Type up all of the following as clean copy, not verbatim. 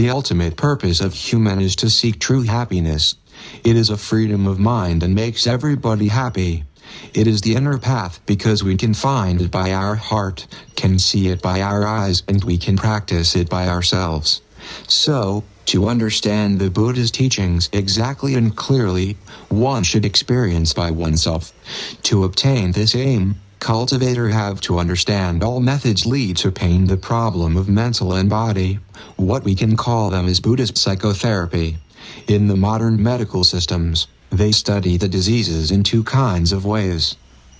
The ultimate purpose of human is to seek true happiness. It is a freedom of mind and makes everybody happy. It is the inner path because we can find it by our heart, can see it by our eyes, and we can practice it by ourselves. So, to understand the Buddha's teachings exactly and clearly, one should experience by oneself. To obtain this aim, cultivator have to understand all methods lead to pain, the problem of mental and body. What we can call them is Buddhist psychotherapy. In the modern medical systems, they study the diseases in two kinds of ways.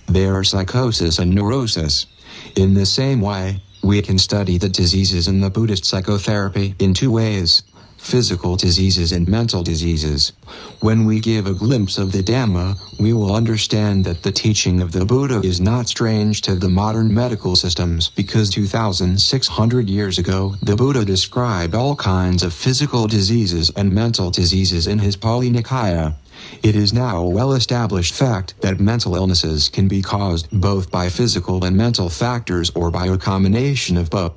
They are psychosis and neurosis. In the same way, we can study the diseases in the Buddhist psychotherapy in two ways: physical diseases and mental diseases. When we give a glimpse of the Dhamma, we will understand that the teaching of the Buddha is not strange to the modern medical systems, because 2,600 years ago, the Buddha described all kinds of physical diseases and mental diseases in his Pali Nikaya. It is now a well-established fact that mental illnesses can be caused both by physical and mental factors or by a combination of both.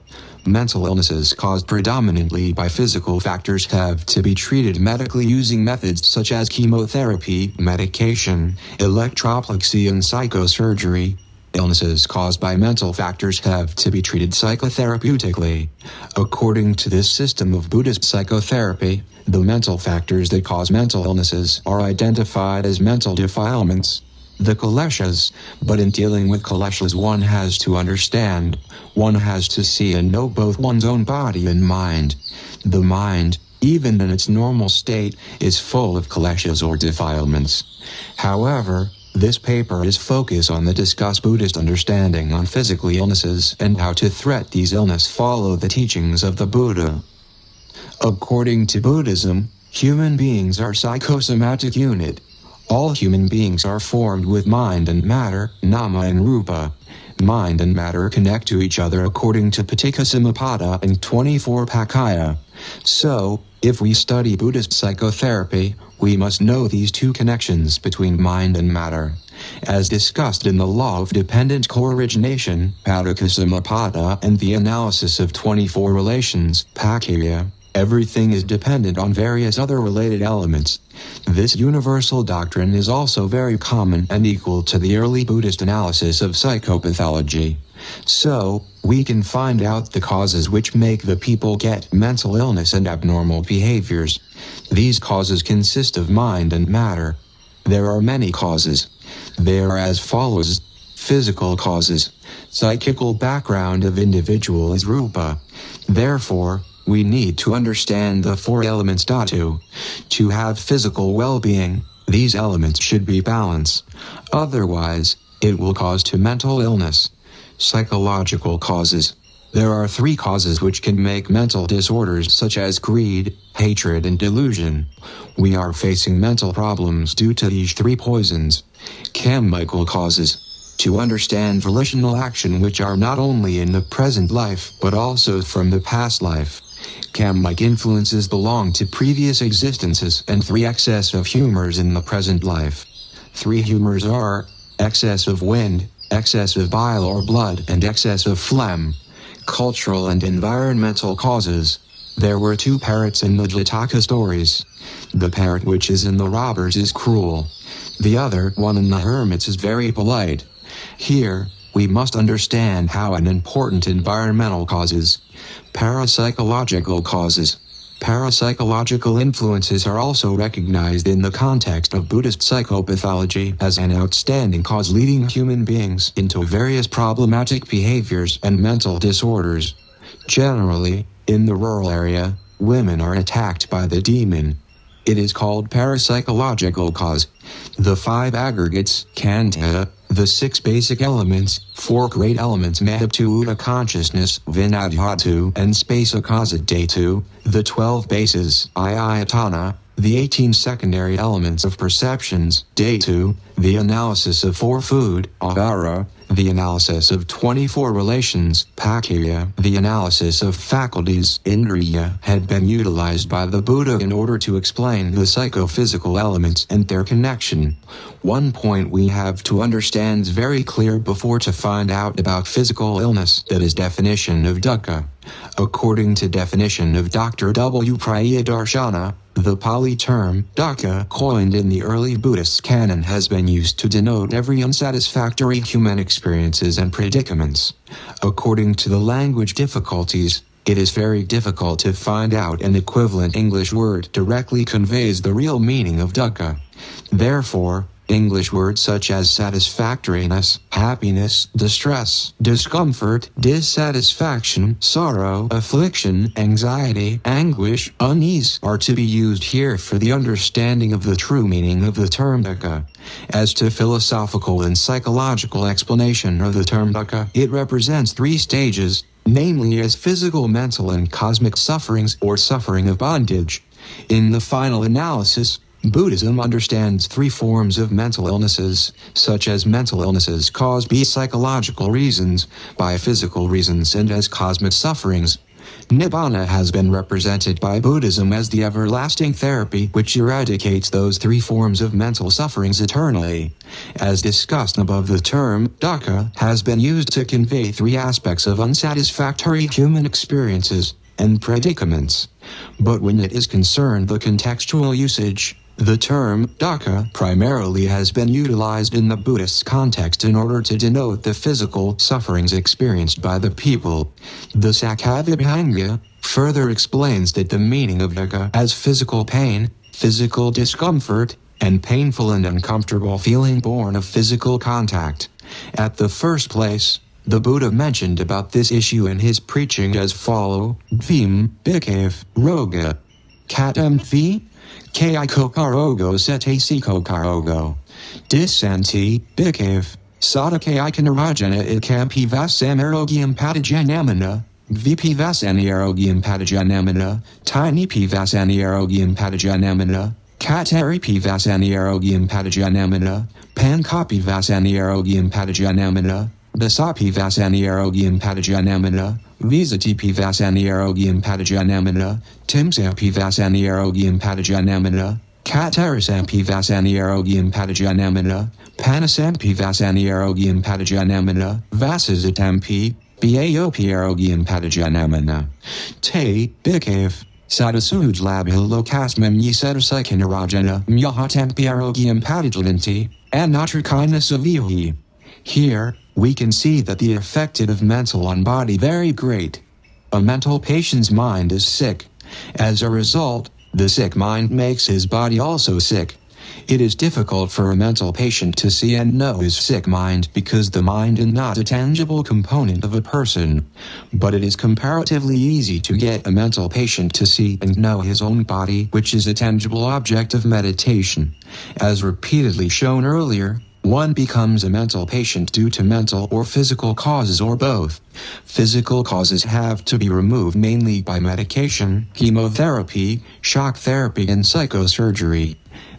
Mental illnesses caused predominantly by physical factors have to be treated medically using methods such as chemotherapy, medication, electroplexy, and psychosurgery. Illnesses caused by mental factors have to be treated psychotherapeutically. According to this system of Buddhist psychotherapy, the mental factors that cause mental illnesses are identified as mental defilements, the kleshas. But in dealing with kleshas, one has to understand, one has to see and know both one's own body and mind. The mind, even in its normal state, is full of kleshas or defilements. However, this paper is focused on the discuss Buddhist understanding on physical illnesses and how to treat these illnesses follow the teachings of the Buddha. According to Buddhism, human beings are psychosomatic unit. All human beings are formed with mind and matter, nama and rupa. Mind and matter connect to each other according to Paticca and 24 Pakaya. So, if we study Buddhist psychotherapy, we must know these two connections between mind and matter. As discussed in the law of dependent co-origination, Paticca and the analysis of 24 relations, Pakaya, everything is dependent on various other related elements. This universal doctrine is also very common and equal to the early Buddhist analysis of psychopathology. So, we can find out the causes which make the people get mental illness and abnormal behaviors. These causes consist of mind and matter. There are many causes. They are as follows: physical causes. Psychical background of individual is rupa. Therefore, we need to understand the four elements. To have physical well-being, these elements should be balanced. Otherwise, it will cause to mental illness. Psychological causes. There are three causes which can make mental disorders such as greed, hatred, and delusion. We are facing mental problems due to these three poisons. Chemical causes. To understand volitional action which are not only in the present life but also from the past life. Karmic influences belong to previous existences, and three excess of humors in the present life. Three humors are excess of wind, excess of bile or blood, and excess of phlegm. Cultural and environmental causes. There were two parrots in the Jataka stories. The parrot which is in the robbers is cruel. The other one in the hermits is very polite. Here, we must understand how an important environmental causes. Parapsychological causes. Parapsychological influences are also recognized in the context of Buddhist psychopathology as an outstanding cause leading human beings into various problematic behaviors and mental disorders. Generally, in the rural area, women are attacked by the demon. It is called parapsychological cause. The five aggregates, khandha, the six basic elements, four great elements Mahaptuta consciousness, Vinadhatu, and Spasakazadatu, the 12 bases, Ayatana, the 18 secondary elements of perceptions, Datu, the analysis of four food, Ahara, the analysis of 24 relations, Pakya, the analysis of faculties, Indriya, had been utilized by the Buddha in order to explain the psychophysical elements and their connection. One point we have to understand is very clear before to find out about physical illness, that is definition of dukkha. According to definition of Dr. W. Priyadarshana, the Pali term, dukkha, coined in the early Buddhist canon, has been used to denote every unsatisfactory human experiences and predicaments. According to the language difficulties, it is very difficult to find out an equivalent English word directly conveys the real meaning of dukkha. Therefore, English words such as satisfactoriness, happiness, distress, discomfort, dissatisfaction, sorrow, affliction, anxiety, anguish, unease are to be used here for the understanding of the true meaning of the term dukkha. As to philosophical and psychological explanation of the term dukkha, it represents 3 stages, namely as physical, mental, and cosmic sufferings or suffering of bondage. In the final analysis, Buddhism understands 3 forms of mental illnesses, such as mental illnesses caused by psychological reasons, by physical reasons, and as cosmic sufferings. Nibbana has been represented by Buddhism as the everlasting therapy which eradicates those 3 forms of mental sufferings eternally. As discussed above, the term dukkha has been used to convey 3 aspects of unsatisfactory human experiences and predicaments. But when it is concerned the contextual usage, the term dukkha primarily has been utilized in the Buddhist context in order to denote the physical sufferings experienced by the people. The Sakhavibhanga further explains that the meaning of dukkha as physical pain, physical discomfort, and painful and uncomfortable feeling born of physical contact. At the first place, the Buddha mentioned about this issue in his preaching as follow: Dvim, Bhikkhave, Roga, Katam Dvi, Ki Kokarogo Setasi Kokarogo, Disanti, Bhikkhave, Sadake Ikanarajana Ikampi Vasamerogium Patajanamana, Vipi Vasaniarogium Patajanamana, Tiny P Vasaniarogium Patajanamana, Katari P Vasaniarogium Patajanamana, Pankapi Vasaniarogium Patajanamana, Basapi Vasaniarogium Patajanamana, Visati P Vasaniarogium Patajanamana, Timsapi Vasaniarogium Patajanamana, Katarasampi Vasaniarogium Patajanamana, Panasampi Vasaniarogium Patajanamana, Vasazatampi, Baopiarogium Patajanamana. Te, Bhikkhave, Sadasuj Labhilokasmem Yisedasikanarajana, Myahatampiarogium Patajananti, Anatrikina Savihi. Here, we can see that the effect of mental on body very great. A mental patient's mind is sick. As a result, the sick mind makes his body also sick. It is difficult for a mental patient to see and know his sick mind because the mind is not a tangible component of a person. But it is comparatively easy to get a mental patient to see and know his own body, which is a tangible object of meditation. As repeatedly shown earlier, one becomes a mental patient due to mental or physical causes or both. Physical causes have to be removed mainly by medication, chemotherapy, shock therapy, and psychosurgery.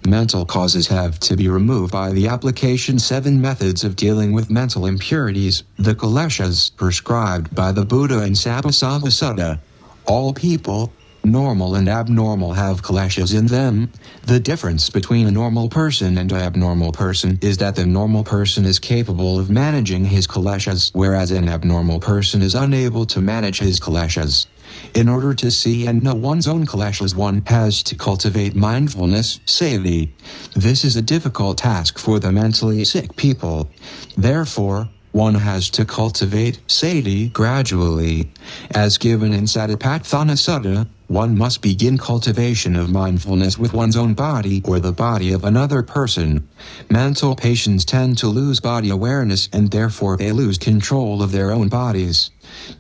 Mental causes have to be removed by the application 7 methods of dealing with mental impurities, the kaleshas prescribed by the Buddha in Sabbasava Sutta. All people, normal and abnormal, have kaleshas in them. The difference between a normal person and an abnormal person is that the normal person is capable of managing his kaleshas, whereas an abnormal person is unable to manage his kaleshas. In order to see and know one's own kaleshas, one has to cultivate mindfulness, sati. This is a difficult task for the mentally sick people. Therefore, one has to cultivate sati gradually. As given in Satipatthana Sutta, one must begin cultivation of mindfulness with one's own body or the body of another person. Mental patients tend to lose body awareness and therefore they lose control of their own bodies.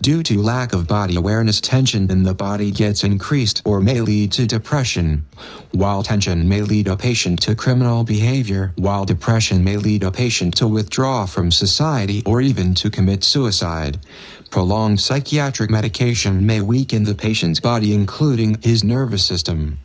Due to lack of body awareness, tension in the body gets increased or may lead to depression. While tension may lead a patient to criminal behavior, while depression may lead a patient to withdraw from society or even to commit suicide. Prolonged psychiatric medication may weaken the patient's body, including his nervous system.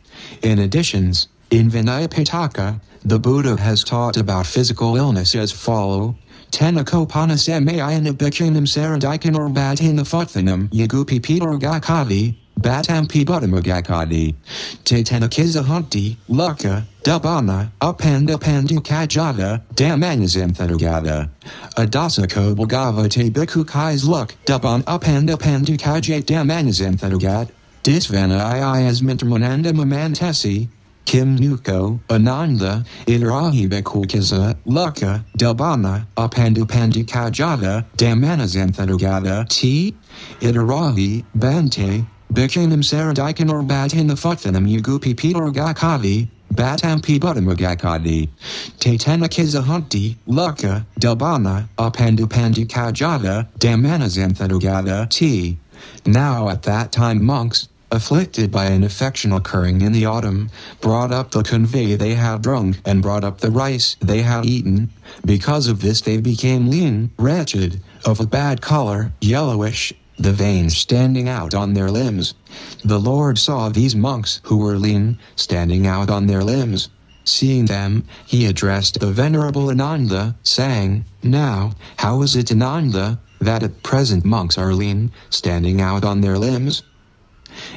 In addition, in Vinaya Pitaka, the Buddha has taught about physical illness as follow: Tenakopanasamayanabichinam saradikanor batinafuthanam yagupi petergakadi, batampi butamagakadi. Te tenakizahunti, luka, dubana, upandapandukajada, damanazantharagada. Adasako bagava te bikukais luk, duban upandapandukajate damanazantharagad. Disvana as mintermananda mamantesi. Kim Nuko, Ananda, Ilrahi Bekukiza, Luka, Dubana, Upandupandukajada, Damanazantharagada, T. Idarahi, Bante, Bikinam Saradikanor Batinafuthanam Yagupi Petergakadi, Batampi Butamagakadi. Te Tenakizahunti, Luka, Dubana, Upandupandukajada, Damanazantharagada, T. Now at that time monks, afflicted by an affection occurring in the autumn, brought up the convey they had drunk and brought up the rice they had eaten. Because of this they became lean, wretched, of a bad color, yellowish, the veins standing out on their limbs. The Lord saw these monks who were lean, standing out on their limbs. Seeing them, he addressed the venerable Ananda, saying, "Now, how is it, Ananda, that at present monks are lean, standing out on their limbs?"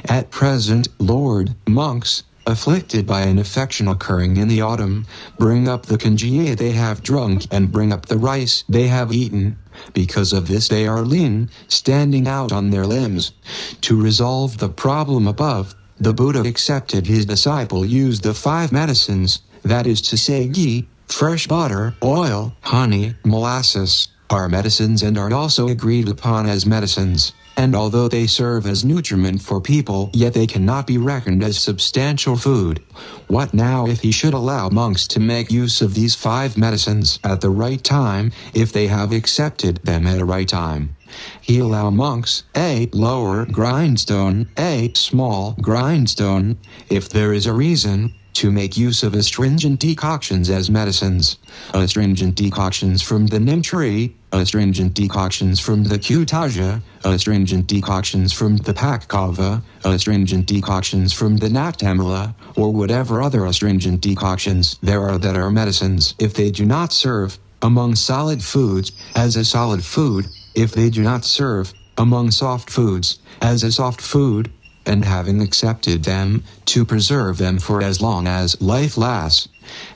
At present, Lord, monks, afflicted by an affection occurring in the autumn, bring up the conjia they have drunk and bring up the rice they have eaten. Because of this they are lean, standing out on their limbs. To resolve the problem above, the Buddha accepted his disciple use the 5 medicines, that is to say ghee, fresh butter, oil, honey, molasses, are medicines and are also agreed upon as medicines. And although they serve as nutriment for people, yet they cannot be reckoned as substantial food. What now if he should allow monks to make use of these 5 medicines at the right time, if they have accepted them at a right time? He allow monks, a lower grindstone, a small grindstone, if there is a reason, to make use of astringent decoctions as medicines. Astringent decoctions from the neem tree, astringent decoctions from the kutaja, astringent decoctions from the pakkava, astringent decoctions from the naktamala, or whatever other astringent decoctions there are that are medicines, if they do not serve among solid foods as a solid food, if they do not serve among soft foods as a soft food, and having accepted them, to preserve them for as long as life lasts.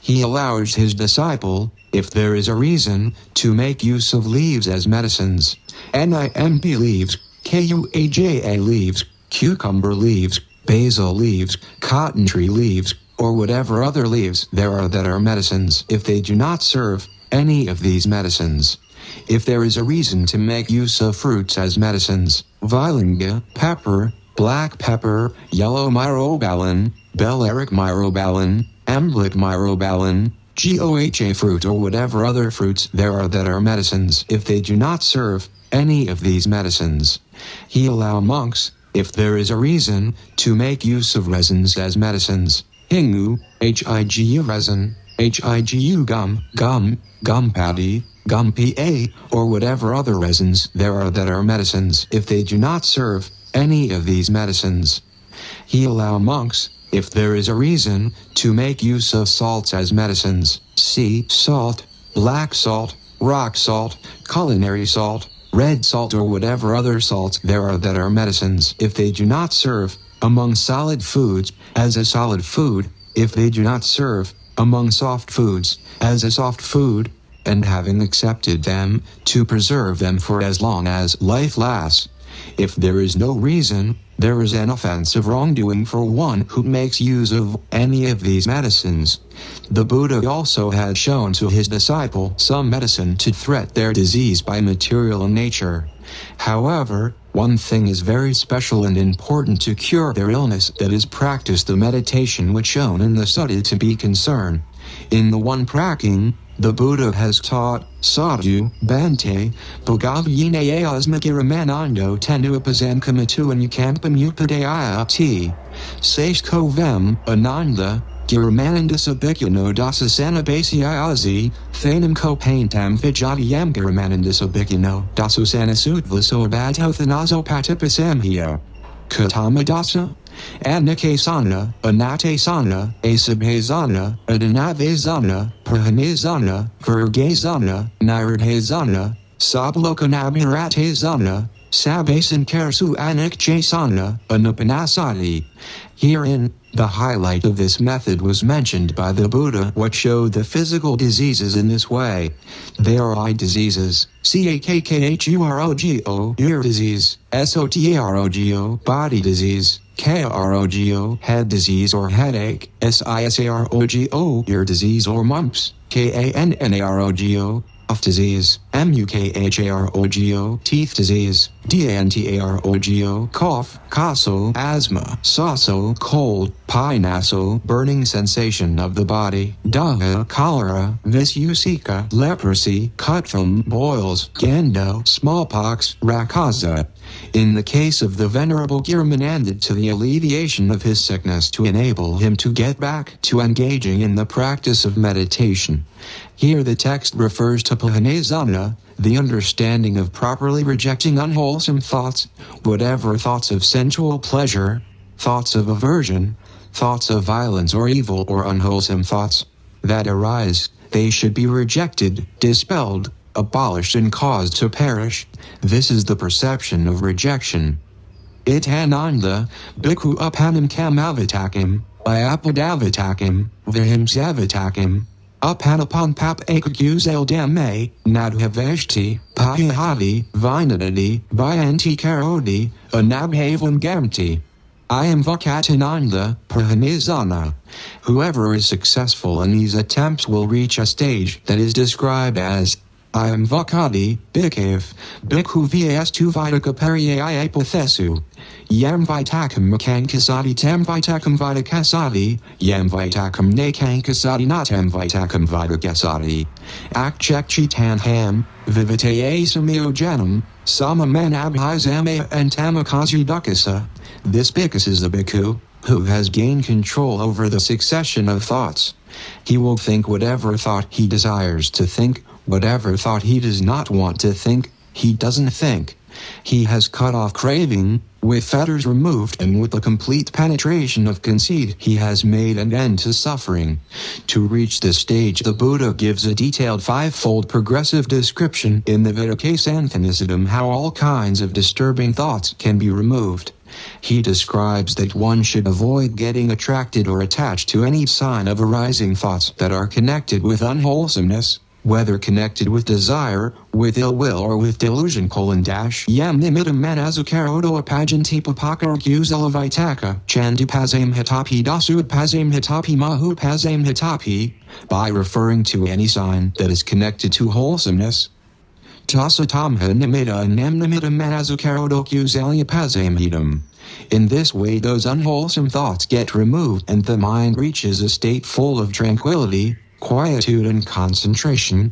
He allows his disciple, if there is a reason, to make use of leaves as medicines. NIMP leaves, KUAJA leaves, cucumber leaves, basil leaves, cotton tree leaves, or whatever other leaves there are that are medicines, if they do not serve any of these medicines. If there is a reason to make use of fruits as medicines, vilinga, pepper, black pepper, yellow myrobalan, balearic myrobalan, amblyc myrobalan, GOHA fruit or whatever other fruits there are that are medicines, if they do not serve any of these medicines. He allow monks, if there is a reason, to make use of resins as medicines. Hingu, HIGU resin, HIGU gum, gum paddy, gum PA, or whatever other resins there are that are medicines, if they do not serve any of these medicines. He allow monks, if there is a reason, to make use of salts as medicines. Sea salt, black salt, rock salt, culinary salt, red salt or whatever other salts there are that are medicines, if they do not serve among solid foods as a solid food, if they do not serve among soft foods as a soft food, and having accepted them, to preserve them for as long as life lasts. If there is no reason, there is an offensive wrongdoing for one who makes use of any of these medicines. The Buddha also had shown to his disciple some medicine to threat their disease by material nature. However, one thing is very special and important to cure their illness, that is practice the meditation which shown in the sutta to be concerned. In the one praking, the Buddha has taught, sadhu, bante, bhagavayine asmakiramanando tenu apazankamatu and yukampam upadayayati. Saishko vem, ananda, giramananda sabikino dasasana basiyazi, thanam ko paintam vijadiyam giramananda sabikino dasusana sutvaso abhatothanazo patipasamhya. Katamadasa, Anakesana, Anatesana, Asabhesana, Adanavesana, Prahanesana, Virgasana, Nirodhesana, Sablokanabhiratesana, Sabasankarsu Anakchesana, Anapanasati. Herein, the highlight of this method was mentioned by the Buddha what showed the physical diseases in this way. They are eye diseases, CAKKHUROGO, ear disease, SOTAROGO, body disease, KROGO, head disease or headache, SISAROGO, ear disease or mumps, KANNAROGO, cough disease, MUKHAROGO, teeth disease, DANTAROGO, cough, kaso, asthma, saso, cold, pinaso, burning sensation of the body, daha, cholera, visusica, leprosy, cutthum, boils, gendo, smallpox, rakaza. In the case of the Venerable Girmanandit, to the alleviation of his sickness to enable him to get back to engaging in the practice of meditation. Here the text refers to Pahanasana, the understanding of properly rejecting unwholesome thoughts, whatever thoughts of sensual pleasure, thoughts of aversion, thoughts of violence or evil or unwholesome thoughts that arise, they should be rejected, dispelled, abolished and caused to perish. This is the perception of rejection. Itananda, bhikkhu upanam kamavatakim, ayapadavatakim, vihimsavatakim, upanapan pap akakusal dhamme, nadhaveshti, pahihati, vinadati, bhayanti karodi, anabhavam gamti. I am Vakatananda, Prahanizana. Whoever is successful in these attempts will reach a stage that is described as I am Vakadi, Bhikkhave, Bhikkhu Vastu Vidaka Pariyaya Apothesu, Yam Vitakam Makankasadi Tam Vitakam Vidakasadi, Yam Vitakam Nakankasadi Natam Vitakam Vidakasadi, Akchekchi Tanham, Vivitaye Samyojanam, Samaman Abhizame and Tamakazi Dukasa. This bhikkhu is the bhikkhu who has gained control over the succession of thoughts. He will think whatever thought he desires to think. Whatever thought he does not want to think, he doesn't think. He has cut off craving, with fetters removed, and with the complete penetration of conceit he has made an end to suffering. To reach this stage, the Buddha gives a detailed five-fold progressive description in the Vitakasanthanisiddham how all kinds of disturbing thoughts can be removed. He describes that one should avoid getting attracted or attached to any sign of arising thoughts that are connected with unwholesomeness, whether connected with desire, with ill will or with delusion: yam nimitam manazukarodo apajanti papakar kuzela vitaka chandupazam hitapi dasupazam hitapi mahupazam hitapi, by referring to any sign that is connected to wholesomeness. Tasatamha nimita namnimitam manazukarodo kuzelyapazam hitam. In this way those unwholesome thoughts get removed and the mind reaches a state full of tranquility, quietude and concentration.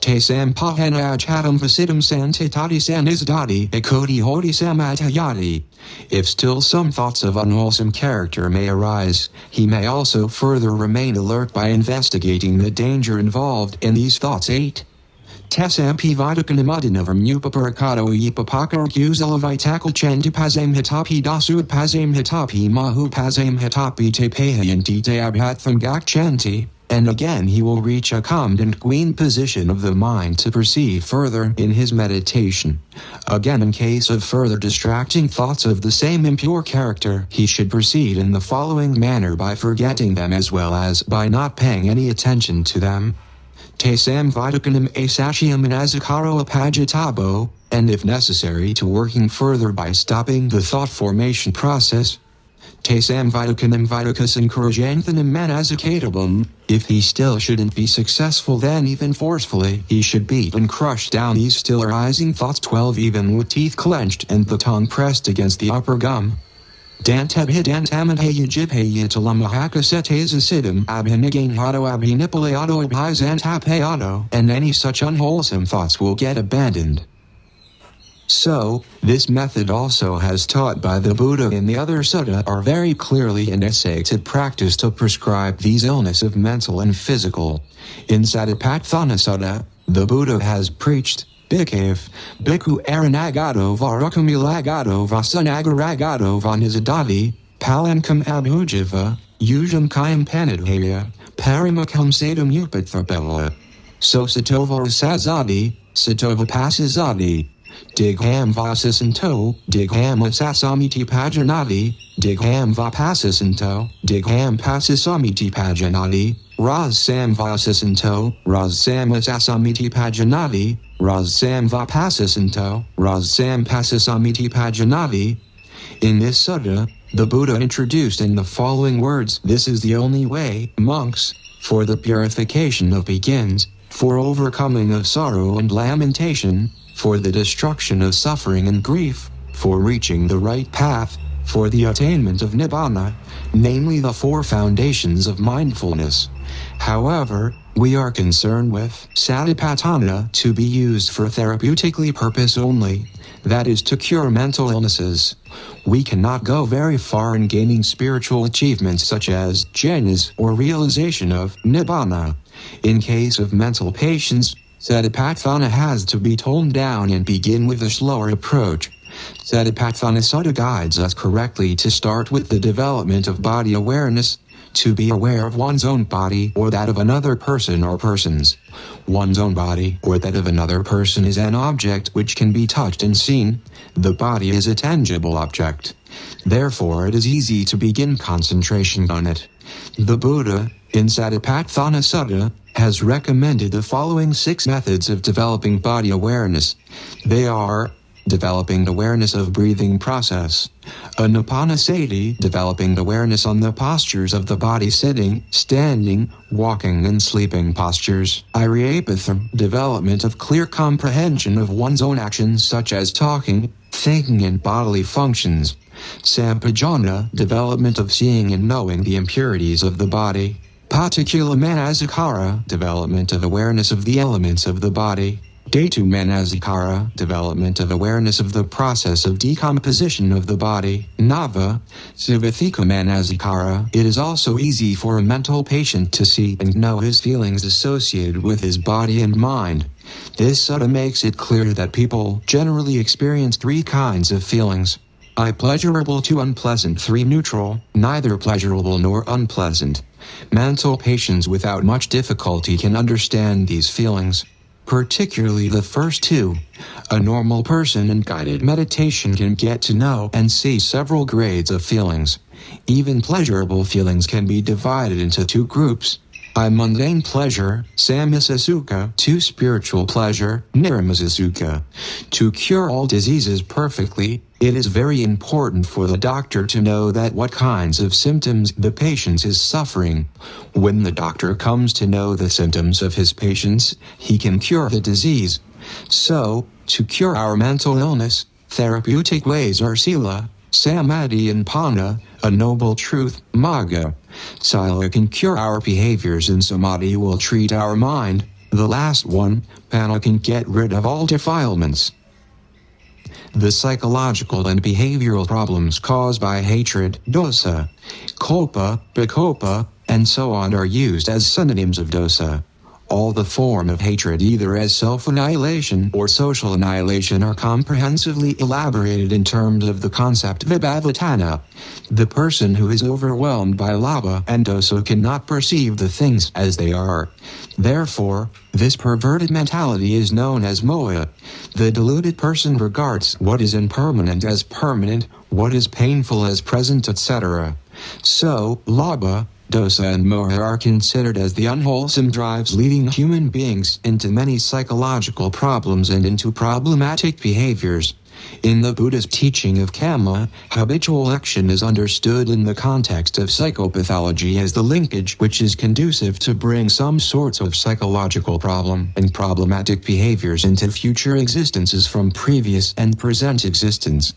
Te sampahana chatam vasidam santitati sanizdati ekoti hoti samatayati. If still some thoughts of unwholesome character may arise, he may also further remain alert by investigating the danger involved in these thoughts. 8. Tesampi vidakanamadinavam upaparakato yipapakar kuzela vitakal chandupazam hitapi dasupazam hitapi mahupazam hitapi te pahayanti te abhatham gakchanti. And again he will reach a calmed and queen position of the mind to proceed further in his meditation. Again, in case of further distracting thoughts of the same impure character, he should proceed in the following manner by forgetting them as well as by not paying any attention to them. Te sam vidakanam asashyam anazakaro apajitabo, and if necessary to working further by stopping the thought formation process. Te sam vidakanam vidakas encouraganthanam manazakatabum, if he still shouldn't be successful then even forcefully he should beat and crush down these still arising thoughts. 12. Even with teeth clenched and the tongue pressed against the upper gum. Dantabhidantamanhayajibhayatalamahakasetazasiddham abhiniganghato abhinipalayato abhizantapayato, and any such unwholesome thoughts will get abandoned. So, this method also has taught by the Buddha in the other sutta are very clearly an essay to practice to prescribe these illness of mental and physical. In Satipatthana Sutta, the Buddha has preached, Bhikkhave, Bhikkhu Aranagato Varakamilagato Vasanagaragato Vanizadati, Palankam abhujiva, Ujam kayam panadhaya, Parimakam sadam upathrabhava. So satova sazadi, satova pasazadi. Digham vasasanto, digham asasamiti pajanati, digham vapasasanto, digham pasasamiti pajanati, ras sam vasasanto, ras sam asasamiti pajanati, ras sam vapasasanto, ras sam pasasamiti pajanati. In this sutta, the Buddha introduced in the following words: "This is the only way, monks, for the purification of begins, for overcoming of sorrow and lamentation, for the destruction of suffering and grief, for reaching the right path, for the attainment of nibbana, namely the four foundations of mindfulness." However, we are concerned with satipatthana to be used for therapeutically purpose only, that is to cure mental illnesses. We cannot go very far in gaining spiritual achievements such as jhanas or realization of nibbana. In case of mental patients, satipatthana has to be toned down and begin with a slower approach. Satipatthana Sutta guides us correctly to start with the development of body awareness, to be aware of one's own body or that of another person or persons. One's own body or that of another person is an object which can be touched and seen. The body is a tangible object. Therefore it is easy to begin concentration on it. The Buddha, in Satipatthana Sutta, has recommended the following 6 methods of developing body awareness. They are: developing awareness of breathing process. Anapanasati, developing awareness on the postures of the body, sitting, standing, walking and sleeping postures. Iryapatham, development of clear comprehension of one's own actions such as talking, thinking and bodily functions. Sampajana, development of seeing and knowing the impurities of the body. Paticula manasakara, development of awareness of the elements of the body. Dhatu manasakara, development of awareness of the process of decomposition of the body. Nava, sivathika manasakara, it is also easy for a mental patient to see and know his feelings associated with his body and mind. This sutta makes it clear that people generally experience 3 kinds of feelings. I pleasurable to unpleasant, 3 neutral, neither pleasurable nor unpleasant. Mental patients without much difficulty can understand these feelings, particularly the first 2. A normal person in guided meditation can get to know and see several grades of feelings. Even pleasurable feelings can be divided into 2 groups. I mundane pleasure, samasasukha, to spiritual pleasure, niramasasukha. To cure all diseases perfectly, it is very important for the doctor to know that what kinds of symptoms the patient is suffering. When the doctor comes to know the symptoms of his patients, he can cure the disease. So, to cure our mental illness, therapeutic ways are sila, samadhi and panna, a noble truth, magga. Sila can cure our behaviors and samadhi will treat our mind. The last one, panna, can get rid of all defilements. The psychological and behavioral problems caused by hatred, dosa, kopa, vikopa, and so on are used as synonyms of dosa. All the form of hatred, either as self-annihilation or social annihilation, are comprehensively elaborated in terms of the concept vibhavatana. The person who is overwhelmed by lobha and dosa cannot perceive the things as they are. Therefore, this perverted mentality is known as moha. The deluded person regards what is impermanent as permanent, what is painful as present, etc. So, lobha, dosa and moha are considered as the unwholesome drives leading human beings into many psychological problems and into problematic behaviors. In the Buddhist teaching of Kamma, habitual action is understood in the context of psychopathology as the linkage which is conducive to bring some sorts of psychological problem and problematic behaviors into future existences from previous and present existence.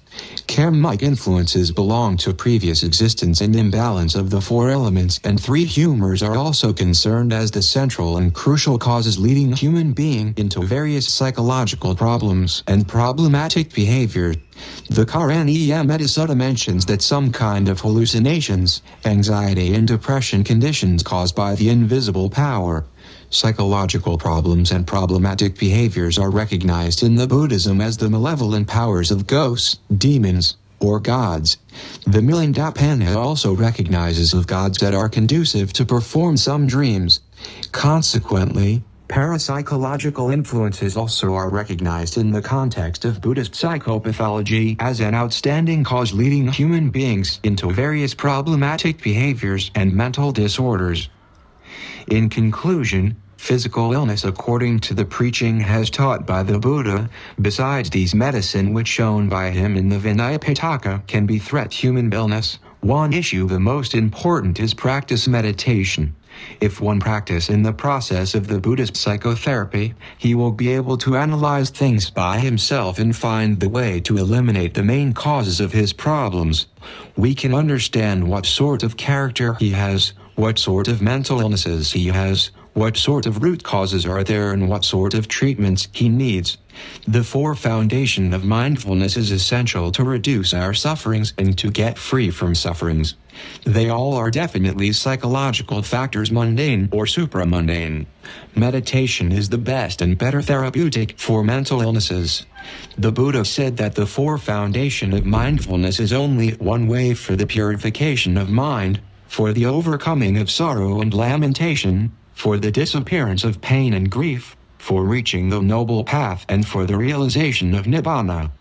Karmic influences belong to previous existence, and imbalance of the 4 elements and 3 humors are also concerned as the central and crucial causes leading human being into various psychological problems and problematic behaviors. The Karaniya Sutta mentions that some kind of hallucinations, anxiety and depression conditions caused by the invisible power, psychological problems and problematic behaviors are recognized in the Buddhism as the malevolent powers of ghosts, demons, or gods. The Milindapanha also recognizes of gods that are conducive to perform some dreams. Consequently, parapsychological influences also are recognized in the context of Buddhist psychopathology as an outstanding cause leading human beings into various problematic behaviors and mental disorders. In conclusion, physical illness according to the preaching as taught by the Buddha, besides these medicine which shown by him in the Vinaya Pitaka can be threat human illness, one issue the most important is practice meditation. If one practice in the process of the Buddhist psychotherapy, he will be able to analyze things by himself and find the way to eliminate the main causes of his problems. We can understand what sort of character he has, what sort of mental illnesses he has, what sort of root causes are there and what sort of treatments he needs. The four foundation of mindfulness is essential to reduce our sufferings and to get free from sufferings. They all are definitely psychological factors, mundane or supramundane. Meditation is the best and better therapeutic for mental illnesses. The Buddha said that the four foundation of mindfulness is only one way for the purification of mind, for the overcoming of sorrow and lamentation, for the disappearance of pain and grief, for reaching the noble path and for the realization of Nibbana.